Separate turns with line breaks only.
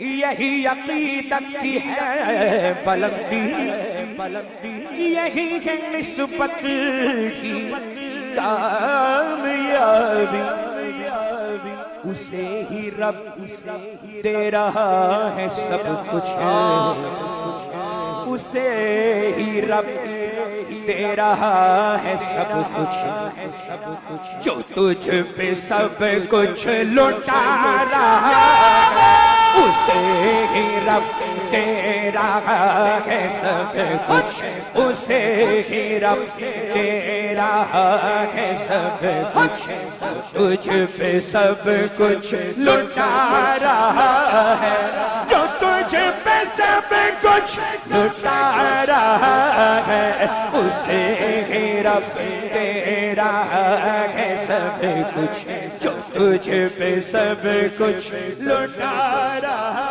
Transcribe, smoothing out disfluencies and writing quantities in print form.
یہی عقیدت کی ہے بلندی، یہی ہے نسبت کی کامیابی، اسے ہی رب دے رہا ہے سب کچھ، اسے ہی رب دے رہا ہے سب کچھ، جو تجھ پہ سب کچھ لٹا رہا ہے اسے ہی رب دے رہا ہے سب کچھ، اسے ہی رب دے رہا ہے سب کچھ، تجھ پہ سب کچھ لٹا رہا ہے، جو تجھ پہ سب کچھ لٹا رہا ہے اسے ہی رب دے رہا ہے سب کچھ، جو تجھ پہ سب کچھ لٹا رہا